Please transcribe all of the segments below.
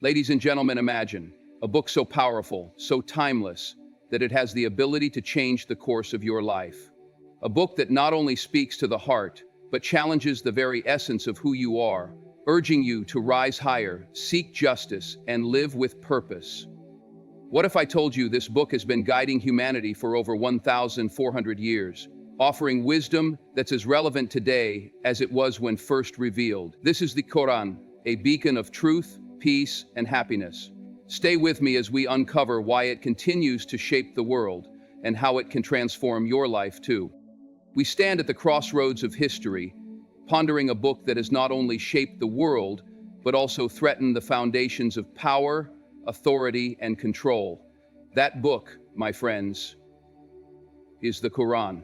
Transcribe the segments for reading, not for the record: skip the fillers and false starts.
Ladies and gentlemen, imagine a book so powerful, so timeless, that it has the ability to change the course of your life. A book that not only speaks to the heart, but challenges the very essence of who you are, urging you to rise higher, seek justice, and live with purpose. What if I told you this book has been guiding humanity for over 1,400 years, offering wisdom that's as relevant today as it was when first revealed? This is the Quran, a beacon of truth, peace, and happiness. Stay with me as we uncover why it continues to shape the world and how it can transform your life too. We stand at the crossroads of history, pondering a book that has not only shaped the world, but also threatened the foundations of power, authority, and control. That book, my friends, is the Quran.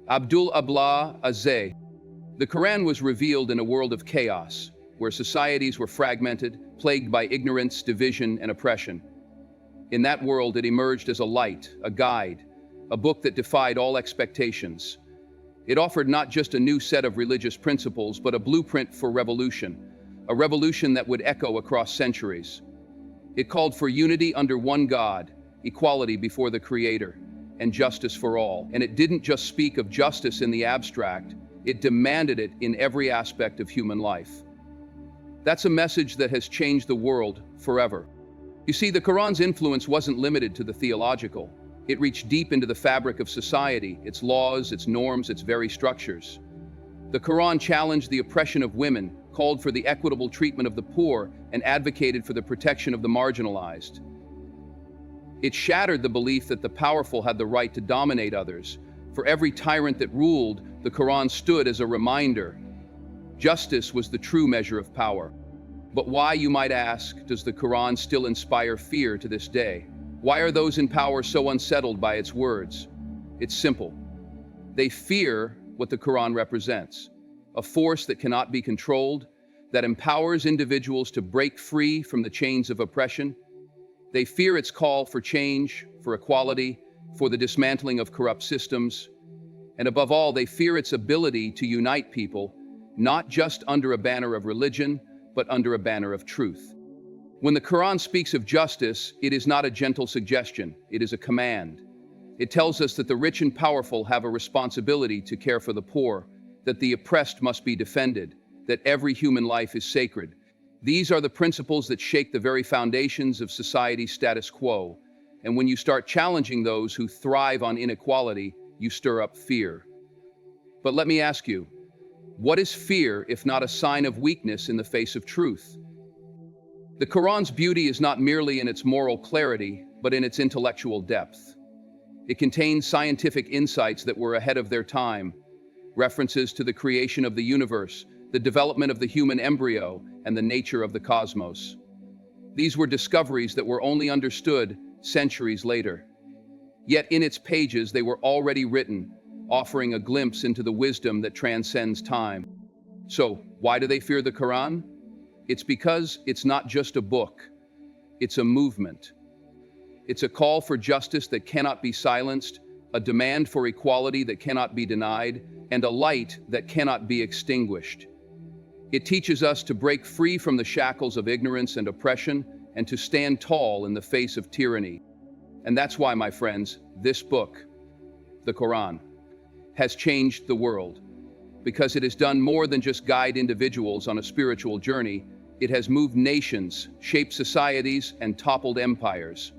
Abdul Ablah Azeh. The Quran was revealed in a world of chaos, where societies were fragmented, plagued by ignorance, division, and oppression. In that world, it emerged as a light, a guide, a book that defied all expectations. It offered not just a new set of religious principles, but a blueprint for revolution, a revolution that would echo across centuries. It called for unity under one God, equality before the Creator, and justice for all. And it didn't just speak of justice in the abstract, it demanded it in every aspect of human life. That's a message that has changed the world forever. You see, the Quran's influence wasn't limited to the theological. It reached deep into the fabric of society, its laws, its norms, its very structures. The Quran challenged the oppression of women, called for the equitable treatment of the poor, and advocated for the protection of the marginalized. It shattered the belief that the powerful had the right to dominate others. For every tyrant that ruled, the Quran stood as a reminder. Justice was the true measure of power. But why, you might ask, does the Quran still inspire fear to this day? Why are those in power so unsettled by its words? It's simple. They fear what the Quran represents, a force that cannot be controlled, that empowers individuals to break free from the chains of oppression. They fear its call for change, for equality, for the dismantling of corrupt systems. And above all, they fear its ability to unite people, not just under a banner of religion, but under a banner of truth. When the Quran speaks of justice, it is not a gentle suggestion, it is a command. It tells us that the rich and powerful have a responsibility to care for the poor, that the oppressed must be defended, that every human life is sacred. These are the principles that shake the very foundations of society's status quo. And when you start challenging those who thrive on inequality, you stir up fear. But let me ask you, what is fear if not a sign of weakness in the face of truth? The Quran's beauty is not merely in its moral clarity, but in its intellectual depth. It contains scientific insights that were ahead of their time, references to the creation of the universe, the development of the human embryo, and the nature of the cosmos. These were discoveries that were only understood centuries later. Yet in its pages they were already written, offering a glimpse into the wisdom that transcends time. So, why do they fear the Quran? It's because it's not just a book, it's a movement. It's a call for justice that cannot be silenced, a demand for equality that cannot be denied, and a light that cannot be extinguished. It teaches us to break free from the shackles of ignorance and oppression, and to stand tall in the face of tyranny. And that's why, my friends, this book, the Quran, has changed the world. Because it has done more than just guide individuals on a spiritual journey, it has moved nations, shaped societies, and toppled empires.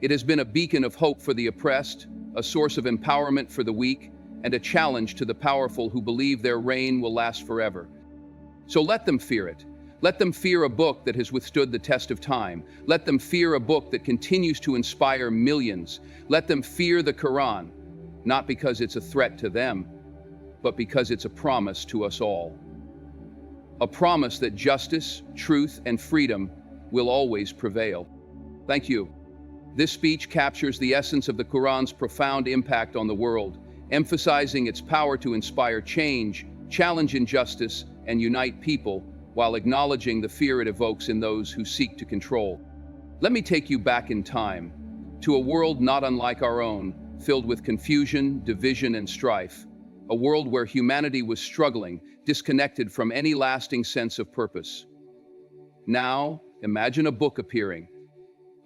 It has been a beacon of hope for the oppressed, a source of empowerment for the weak, and a challenge to the powerful who believe their reign will last forever. So let them fear it. Let them fear a book that has withstood the test of time. Let them fear a book that continues to inspire millions. Let them fear the Quran, not because it's a threat to them, but because it's a promise to us all. A promise that justice, truth, and freedom will always prevail. Thank you. This speech captures the essence of the Quran's profound impact on the world, emphasizing its power to inspire change, challenge injustice, and unite people, while acknowledging the fear it evokes in those who seek to control. Let me take you back in time, to a world not unlike our own, filled with confusion, division, and strife. A world where humanity was struggling, disconnected from any lasting sense of purpose. Now, imagine a book appearing,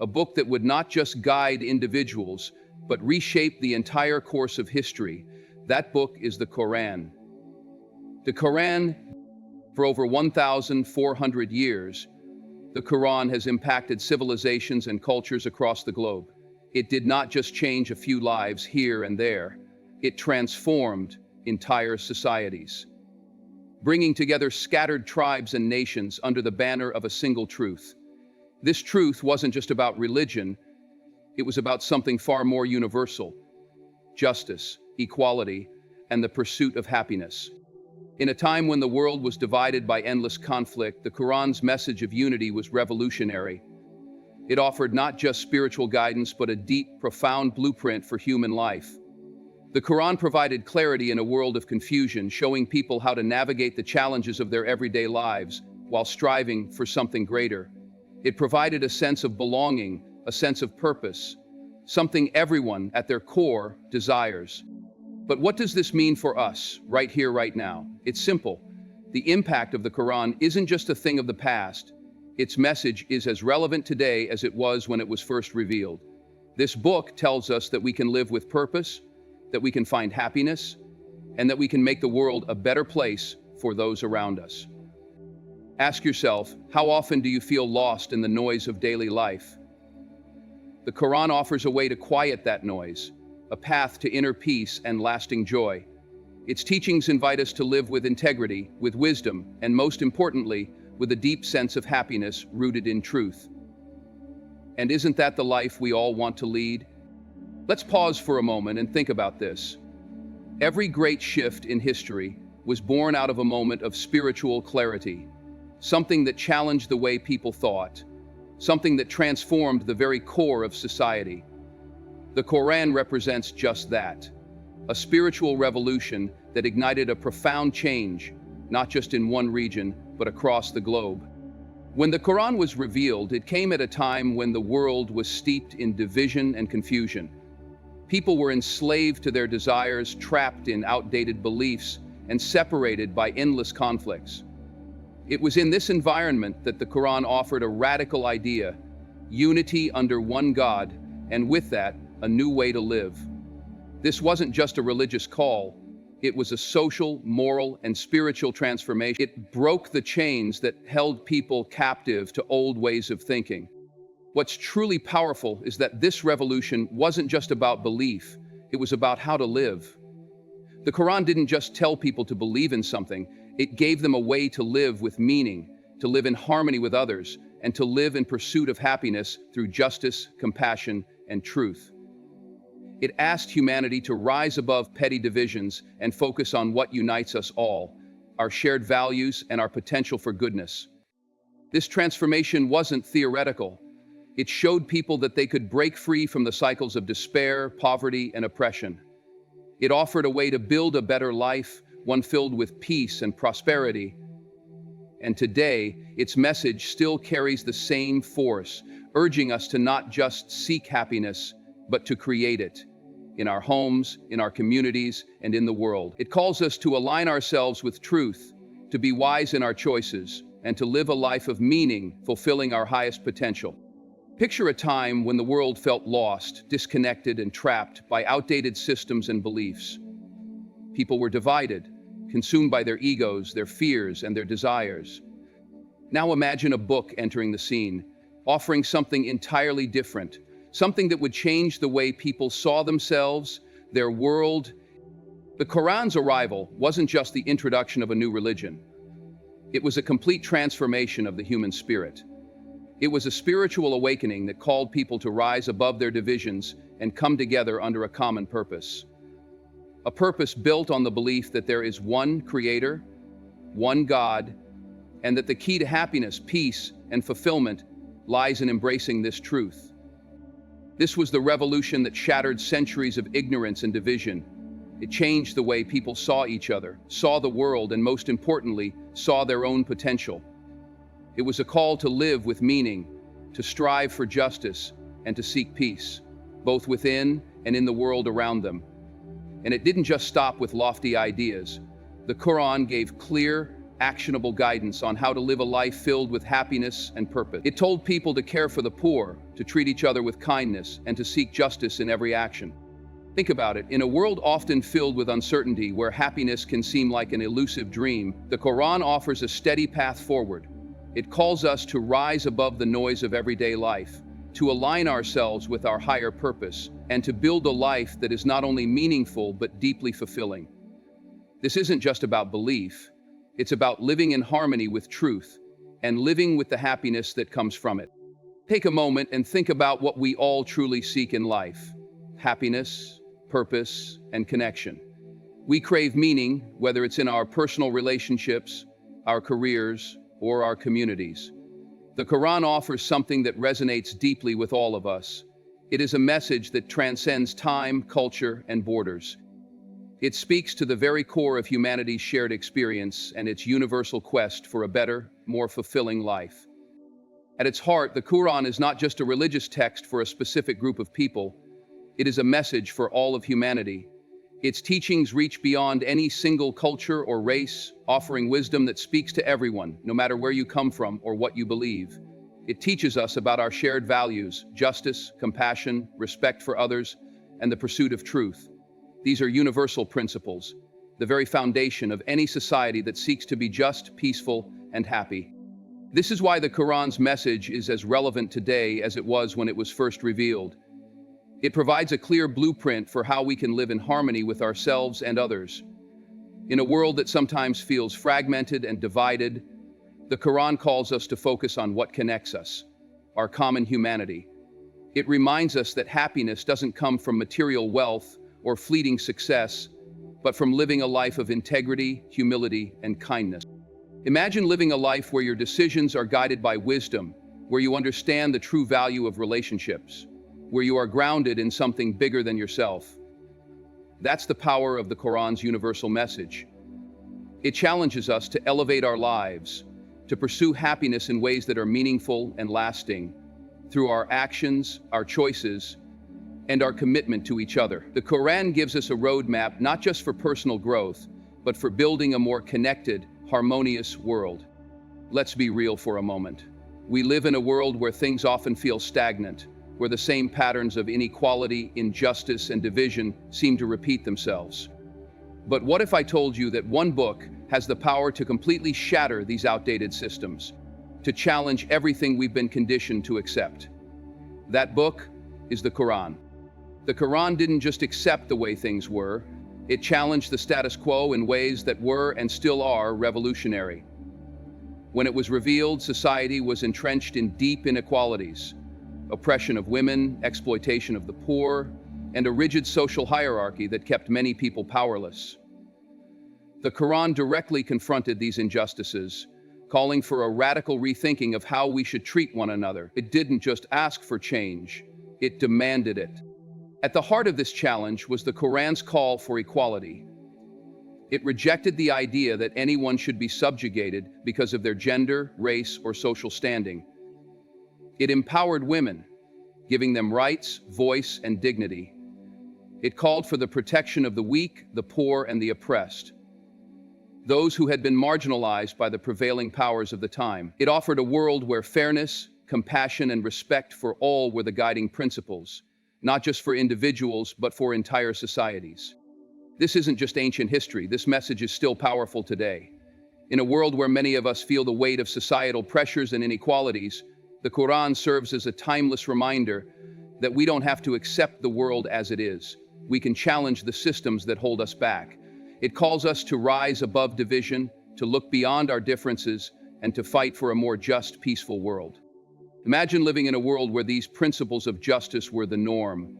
a book that would not just guide individuals, but reshape the entire course of history. That book is the Quran. The Quran, for over 1,400 years, the Quran has impacted civilizations and cultures across the globe. It did not just change a few lives here and there, it transformed entire societies, bringing together scattered tribes and nations under the banner of a single truth. This truth wasn't just about religion, it was about something far more universal: justice, equality, and the pursuit of happiness. In a time when the world was divided by endless conflict, the Quran's message of unity was revolutionary. It offered not just spiritual guidance, but a deep, profound blueprint for human life. The Quran provided clarity in a world of confusion, showing people how to navigate the challenges of their everyday lives while striving for something greater. It provided a sense of belonging, a sense of purpose, something everyone at their core desires. But what does this mean for us, right here, right now? It's simple. The impact of the Quran isn't just a thing of the past. Its message is as relevant today as it was when it was first revealed. This book tells us that we can live with purpose, that we can find happiness, and that we can make the world a better place for those around us. Ask yourself, how often do you feel lost in the noise of daily life? The Quran offers a way to quiet that noise, a path to inner peace and lasting joy. Its teachings invite us to live with integrity, with wisdom, and most importantly, with a deep sense of happiness rooted in truth. And isn't that the life we all want to lead? Let's pause for a moment and think about this. Every great shift in history was born out of a moment of spiritual clarity, something that challenged the way people thought, something that transformed the very core of society. The Quran represents just that, a spiritual revolution that ignited a profound change, not just in one region, but across the globe. When the Quran was revealed, it came at a time when the world was steeped in division and confusion. People were enslaved to their desires, trapped in outdated beliefs, and separated by endless conflicts. It was in this environment that the Quran offered a radical idea: unity under one God, and with that, a new way to live. This wasn't just a religious call, it was a social, moral, and spiritual transformation. It broke the chains that held people captive to old ways of thinking. What's truly powerful is that this revolution wasn't just about belief, it was about how to live. The Quran didn't just tell people to believe in something, it gave them a way to live with meaning, to live in harmony with others, and to live in pursuit of happiness through justice, compassion, and truth. It asked humanity to rise above petty divisions and focus on what unites us all, our shared values and our potential for goodness. This transformation wasn't theoretical. It showed people that they could break free from the cycles of despair, poverty, and oppression. It offered a way to build a better life, one filled with peace and prosperity. And today, its message still carries the same force, urging us to not just seek happiness, but to create it. In our homes, in our communities, and in the world. It calls us to align ourselves with truth, to be wise in our choices, and to live a life of meaning, fulfilling our highest potential. Picture a time when the world felt lost, disconnected, and trapped by outdated systems and beliefs. People were divided, consumed by their egos, their fears, and their desires. Now imagine a book entering the scene, offering something entirely different, something that would change the way people saw themselves, their world. The Quran's arrival wasn't just the introduction of a new religion. It was a complete transformation of the human spirit. It was a spiritual awakening that called people to rise above their divisions and come together under a common purpose. A purpose built on the belief that there is one Creator, one God, and that the key to happiness, peace, and fulfillment lies in embracing this truth. This was the revolution that shattered centuries of ignorance and division. It changed the way people saw each other, saw the world, and most importantly, saw their own potential. It was a call to live with meaning, to strive for justice, and to seek peace, both within and in the world around them. And it didn't just stop with lofty ideas. The Quran gave clear, actionable guidance on how to live a life filled with happiness and purpose. It told people to care for the poor, to treat each other with kindness, and to seek justice in every action. Think about it. In a world often filled with uncertainty, where happiness can seem like an elusive dream, the Quran offers a steady path forward. It calls us to rise above the noise of everyday life, to align ourselves with our higher purpose, and to build a life that is not only meaningful but deeply fulfilling. This isn't just about belief, it's about living in harmony with truth and living with the happiness that comes from it. Take a moment and think about what we all truly seek in life: happiness, purpose, and connection. We crave meaning, whether it's in our personal relationships, our careers, or our communities. The Quran offers something that resonates deeply with all of us. It is a message that transcends time, culture, and borders. It speaks to the very core of humanity's shared experience and its universal quest for a better, more fulfilling life. At its heart, the Quran is not just a religious text for a specific group of people. It is a message for all of humanity. Its teachings reach beyond any single culture or race, offering wisdom that speaks to everyone, no matter where you come from or what you believe. It teaches us about our shared values: justice, compassion, respect for others, and the pursuit of truth. These are universal principles, the very foundation of any society that seeks to be just, peaceful, and happy. This is why the Quran's message is as relevant today as it was when it was first revealed. It provides a clear blueprint for how we can live in harmony with ourselves and others. In a world that sometimes feels fragmented and divided, the Quran calls us to focus on what connects us: our common humanity. It reminds us that happiness doesn't come from material wealth or fleeting success, but from living a life of integrity, humility, and kindness. Imagine living a life where your decisions are guided by wisdom, where you understand the true value of relationships, where you are grounded in something bigger than yourself. That's the power of the Quran's universal message. It challenges us to elevate our lives, to pursue happiness in ways that are meaningful and lasting, through our actions, our choices, and our commitment to each other. The Quran gives us a roadmap not just for personal growth, but for building a more connected, harmonious world. Let's be real for a moment. We live in a world where things often feel stagnant, where the same patterns of inequality, injustice, and division seem to repeat themselves. But what if I told you that one book has the power to completely shatter these outdated systems, to challenge everything we've been conditioned to accept? That book is the Quran. The Quran didn't just accept the way things were, it challenged the status quo in ways that were and still are revolutionary. When it was revealed, society was entrenched in deep inequalities: oppression of women, exploitation of the poor, and a rigid social hierarchy that kept many people powerless. The Quran directly confronted these injustices, calling for a radical rethinking of how we should treat one another. It didn't just ask for change, it demanded it. At the heart of this challenge was the Quran's call for equality. It rejected the idea that anyone should be subjugated because of their gender, race, or social standing. It empowered women, giving them rights, voice, and dignity. It called for the protection of the weak, the poor, and the oppressed, those who had been marginalized by the prevailing powers of the time. It offered a world where fairness, compassion, and respect for all were the guiding principles, not just for individuals, but for entire societies. This isn't just ancient history. This message is still powerful today. In a world where many of us feel the weight of societal pressures and inequalities, the Quran serves as a timeless reminder that we don't have to accept the world as it is. We can challenge the systems that hold us back. It calls us to rise above division, to look beyond our differences, and to fight for a more just, peaceful world. Imagine living in a world where these principles of justice were the norm.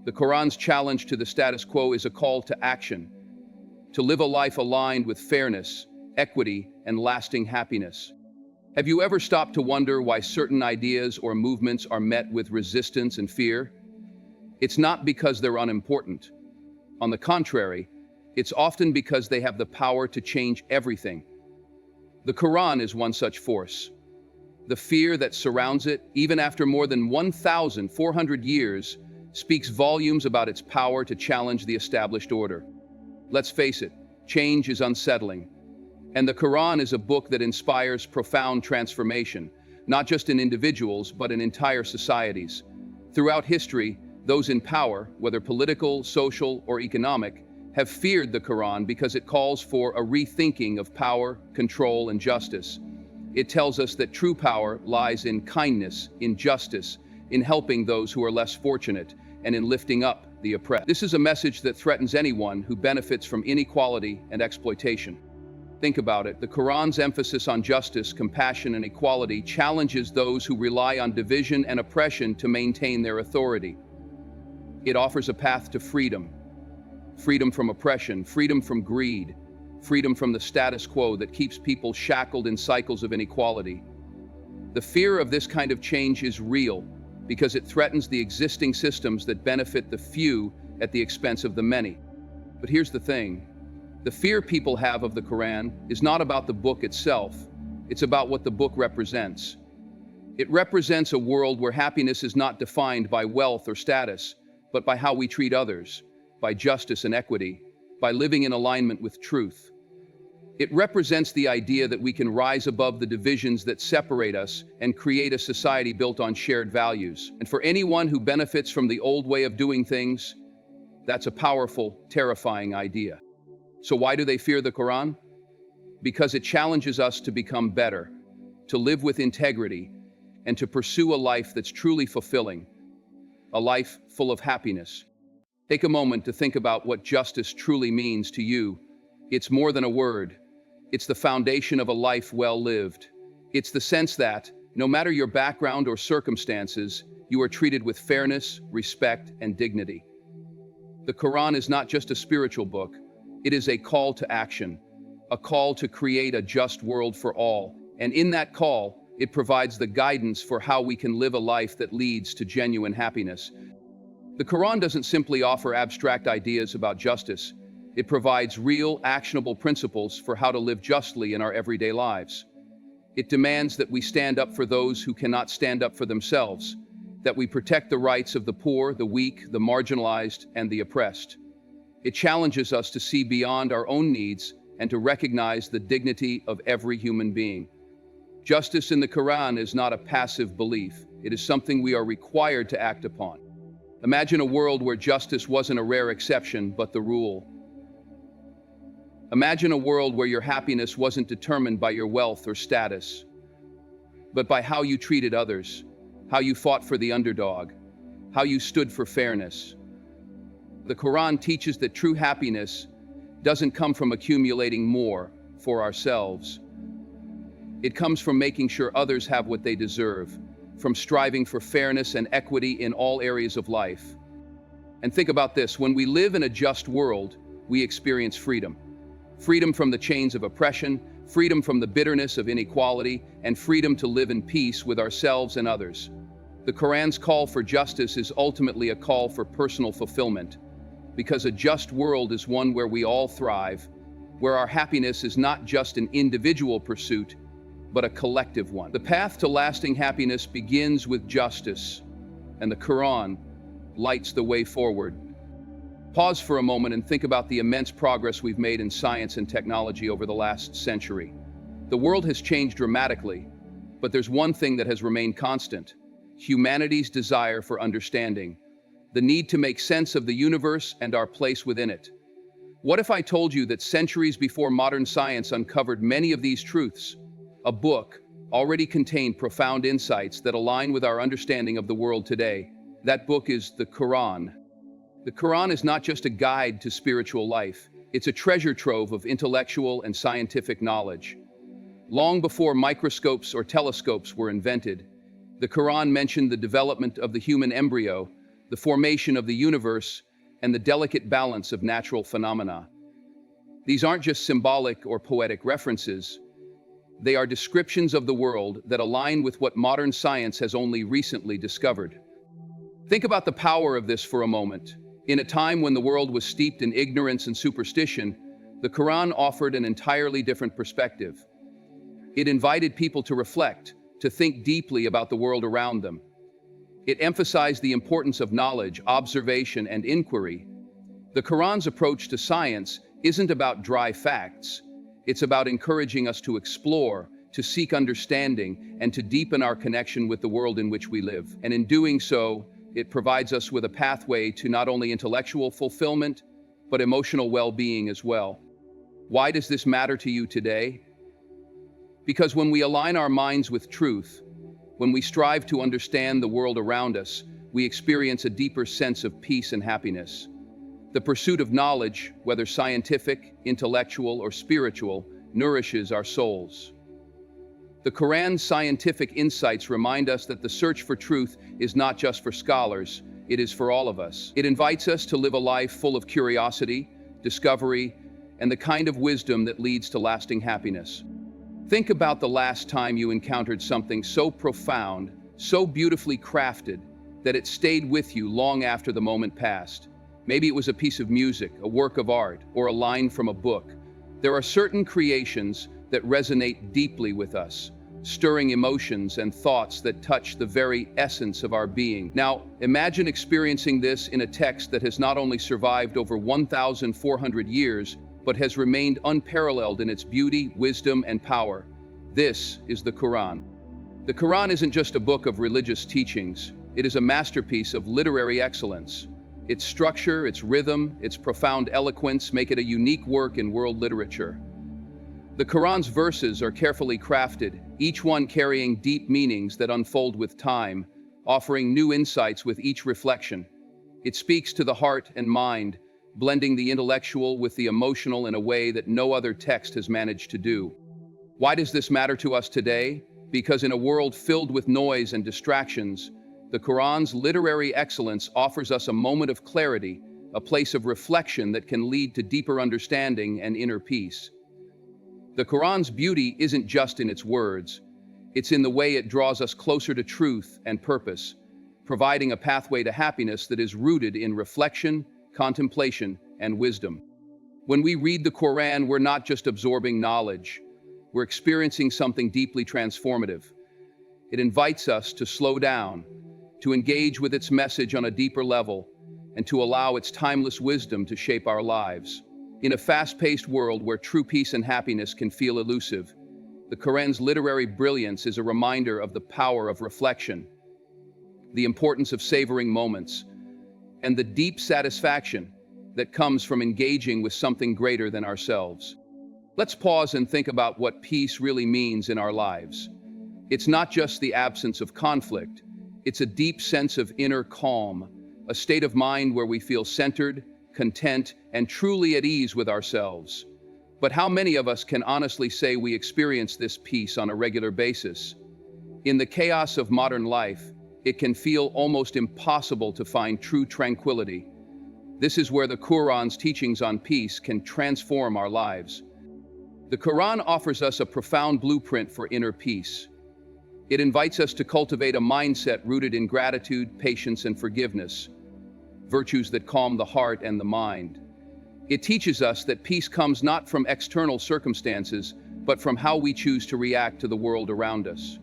The Quran's challenge to the status quo is a call to action, to live a life aligned with fairness, equity, and lasting happiness. Have you ever stopped to wonder why certain ideas or movements are met with resistance and fear? It's not because they're unimportant. On the contrary, it's often because they have the power to change everything. The Quran is one such force. The fear that surrounds it, even after more than 1,400 years, speaks volumes about its power to challenge the established order. Let's face it, change is unsettling. And the Quran is a book that inspires profound transformation, not just in individuals, but in entire societies. Throughout history, those in power, whether political, social, or economic, have feared the Quran because it calls for a rethinking of power, control, and justice. It tells us that true power lies in kindness, in justice, in helping those who are less fortunate, and in lifting up the oppressed. This is a message that threatens anyone who benefits from inequality and exploitation. Think about it. The Quran's emphasis on justice, compassion, and equality challenges those who rely on division and oppression to maintain their authority. It offers a path to freedom. Freedom from oppression, freedom from greed, freedom from the status quo that keeps people shackled in cycles of inequality. The fear of this kind of change is real because it threatens the existing systems that benefit the few at the expense of the many. But here's the thing. The fear people have of the Quran is not about the book itself, it's about what the book represents. It represents a world where happiness is not defined by wealth or status, but by how we treat others, by justice and equity, by living in alignment with truth. It represents the idea that we can rise above the divisions that separate us and create a society built on shared values. And for anyone who benefits from the old way of doing things, that's a powerful, terrifying idea. So why do they fear the Quran? Because it challenges us to become better, to live with integrity, and to pursue a life that's truly fulfilling, a life full of happiness. Take a moment to think about what justice truly means to you. It's more than a word. It's the foundation of a life well lived. It's the sense that, no matter your background or circumstances, you are treated with fairness, respect, and dignity. The Quran is not just a spiritual book. It is a call to action, a call to create a just world for all. And in that call, it provides the guidance for how we can live a life that leads to genuine happiness. The Quran doesn't simply offer abstract ideas about justice. It provides real, actionable principles for how to live justly in our everyday lives. It demands that we stand up for those who cannot stand up for themselves, that we protect the rights of the poor, the weak, the marginalized, and the oppressed. It challenges us to see beyond our own needs and to recognize the dignity of every human being. Justice in the Quran is not a passive belief. It is something we are required to act upon. Imagine a world where justice wasn't a rare exception, but the rule. Imagine a world where your happiness wasn't determined by your wealth or status, but by how you treated others, how you fought for the underdog, how you stood for fairness. The Quran teaches that true happiness doesn't come from accumulating more for ourselves. It comes from making sure others have what they deserve, from striving for fairness and equity in all areas of life. And think about this, when we live in a just world, we experience freedom. Freedom from the chains of oppression, freedom from the bitterness of inequality, and freedom to live in peace with ourselves and others. The Quran's call for justice is ultimately a call for personal fulfillment, because a just world is one where we all thrive, where our happiness is not just an individual pursuit, but a collective one. The path to lasting happiness begins with justice, and the Quran lights the way forward. Pause for a moment and think about the immense progress we've made in science and technology over the last century. The world has changed dramatically, but there's one thing that has remained constant: humanity's desire for understanding, the need to make sense of the universe and our place within it. What if I told you that centuries before modern science uncovered many of these truths, a book already contained profound insights that align with our understanding of the world today? That book is the Quran. The Quran is not just a guide to spiritual life, it's a treasure trove of intellectual and scientific knowledge. Long before microscopes or telescopes were invented, the Quran mentioned the development of the human embryo, the formation of the universe, and the delicate balance of natural phenomena. These aren't just symbolic or poetic references. They are descriptions of the world that align with what modern science has only recently discovered. Think about the power of this for a moment. In a time when the world was steeped in ignorance and superstition, the Quran offered an entirely different perspective. It invited people to reflect, to think deeply about the world around them. It emphasized the importance of knowledge, observation, and inquiry. The Quran's approach to science isn't about dry facts. It's about encouraging us to explore, to seek understanding, and to deepen our connection with the world in which we live. And in doing so, it provides us with a pathway to not only intellectual fulfillment, but emotional well-being as well. Why does this matter to you today? Because when we align our minds with truth, when we strive to understand the world around us, we experience a deeper sense of peace and happiness. The pursuit of knowledge, whether scientific, intellectual, or spiritual, nourishes our souls. The Quran's scientific insights remind us that the search for truth is not just for scholars, it is for all of us. It invites us to live a life full of curiosity, discovery, and the kind of wisdom that leads to lasting happiness. Think about the last time you encountered something so profound, so beautifully crafted, that it stayed with you long after the moment passed. Maybe it was a piece of music, a work of art, or a line from a book. There are certain creations that resonate deeply with us, stirring emotions and thoughts that touch the very essence of our being. Now, imagine experiencing this in a text that has not only survived over 1,400 years, but has remained unparalleled in its beauty, wisdom, and power. This is the Quran. The Quran isn't just a book of religious teachings, it is a masterpiece of literary excellence. Its structure, its rhythm, its profound eloquence make it a unique work in world literature. The Quran's verses are carefully crafted, each one carrying deep meanings that unfold with time, offering new insights with each reflection. It speaks to the heart and mind, blending the intellectual with the emotional in a way that no other text has managed to do. Why does this matter to us today? Because in a world filled with noise and distractions, the Quran's literary excellence offers us a moment of clarity, a place of reflection that can lead to deeper understanding and inner peace. The Quran's beauty isn't just in its words, it's in the way it draws us closer to truth and purpose, providing a pathway to happiness that is rooted in reflection, contemplation, and wisdom. When we read the Quran, we're not just absorbing knowledge, we're experiencing something deeply transformative. It invites us to slow down, to engage with its message on a deeper level, and to allow its timeless wisdom to shape our lives. In a fast-paced world where true peace and happiness can feel elusive, the Quran's literary brilliance is a reminder of the power of reflection, the importance of savoring moments, and the deep satisfaction that comes from engaging with something greater than ourselves. Let's pause and think about what peace really means in our lives. It's not just the absence of conflict, it's a deep sense of inner calm, a state of mind where we feel centered, content, and truly at ease with ourselves. But how many of us can honestly say we experience this peace on a regular basis? In the chaos of modern life, it can feel almost impossible to find true tranquility. This is where the Quran's teachings on peace can transform our lives. The Quran offers us a profound blueprint for inner peace. It invites us to cultivate a mindset rooted in gratitude, patience, and forgiveness, virtues that calm the heart and the mind. It teaches us that peace comes not from external circumstances, but from how we choose to react to the world around us.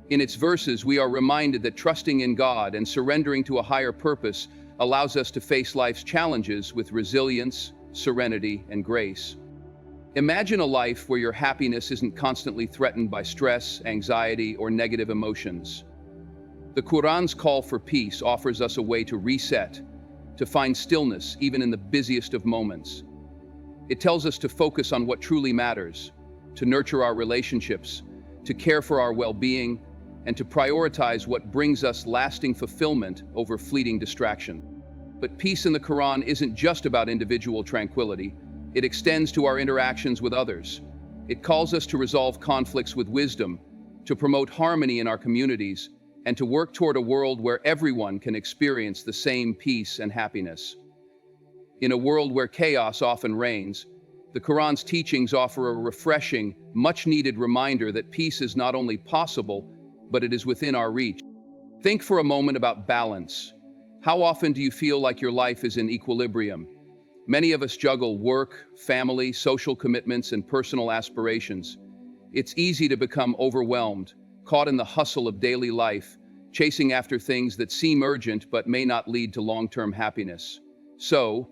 In its verses, we are reminded that trusting in God and surrendering to a higher purpose allows us to face life's challenges with resilience, serenity, and grace. Imagine a life where your happiness isn't constantly threatened by stress, anxiety, or negative emotions. The Quran's call for peace offers us a way to reset, to find stillness even in the busiest of moments. It tells us to focus on what truly matters, to nurture our relationships, to care for our well-being, and to prioritize what brings us lasting fulfillment over fleeting distraction. But peace in the Quran isn't just about individual tranquility. It extends to our interactions with others. It calls us to resolve conflicts with wisdom, to promote harmony in our communities, and to work toward a world where everyone can experience the same peace and happiness. In a world where chaos often reigns, the Quran's teachings offer a refreshing, much-needed reminder that peace is not only possible, but it is within our reach. Think for a moment about balance. How often do you feel like your life is in equilibrium? Many of us juggle work, family, social commitments, and personal aspirations. It's easy to become overwhelmed, caught in the hustle of daily life, chasing after things that seem urgent but may not lead to long-term happiness. So,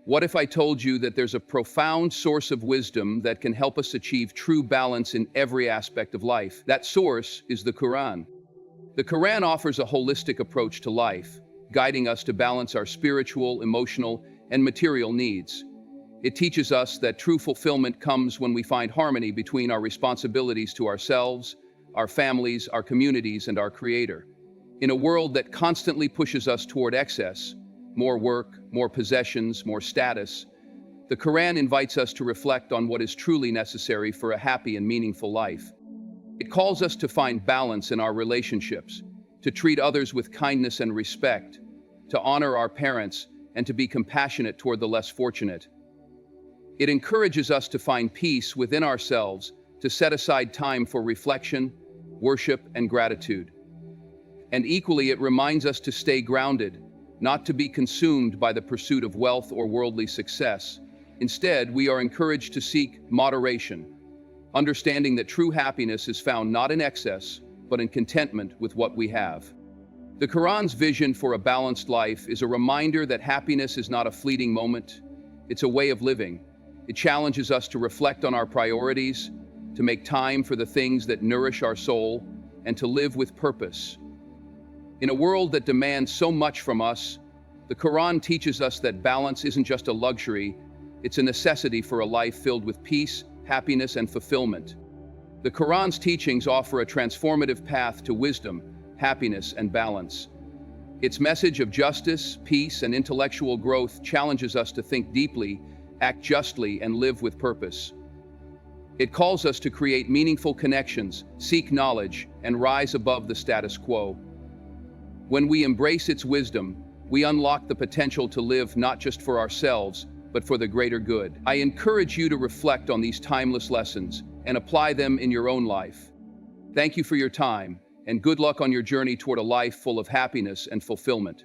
What if I told you that there's a profound source of wisdom that can help us achieve true balance in every aspect of life? That source is the Quran. The Quran offers a holistic approach to life, guiding us to balance our spiritual, emotional, and material needs. It teaches us that true fulfillment comes when we find harmony between our responsibilities to ourselves, our families, our communities, and our Creator. In a world that constantly pushes us toward excess, more work, more possessions, more status, the Quran invites us to reflect on what is truly necessary for a happy and meaningful life. It calls us to find balance in our relationships, to treat others with kindness and respect, to honor our parents, and to be compassionate toward the less fortunate. It encourages us to find peace within ourselves, to set aside time for reflection, worship, and gratitude. And equally, it reminds us to stay grounded, not to be consumed by the pursuit of wealth or worldly success. Instead, we are encouraged to seek moderation, understanding that true happiness is found not in excess, but in contentment with what we have. The Quran's vision for a balanced life is a reminder that happiness is not a fleeting moment, it's a way of living. It challenges us to reflect on our priorities, to make time for the things that nourish our soul, and to live with purpose. In a world that demands so much from us, the Quran teaches us that balance isn't just a luxury, it's a necessity for a life filled with peace, happiness, and fulfillment. The Quran's teachings offer a transformative path to wisdom, happiness, and balance. Its message of justice, peace, and intellectual growth challenges us to think deeply, act justly, and live with purpose. It calls us to create meaningful connections, seek knowledge, and rise above the status quo. When we embrace its wisdom, we unlock the potential to live not just for ourselves, but for the greater good. I encourage you to reflect on these timeless lessons and apply them in your own life. Thank you for your time, and good luck on your journey toward a life full of happiness and fulfillment.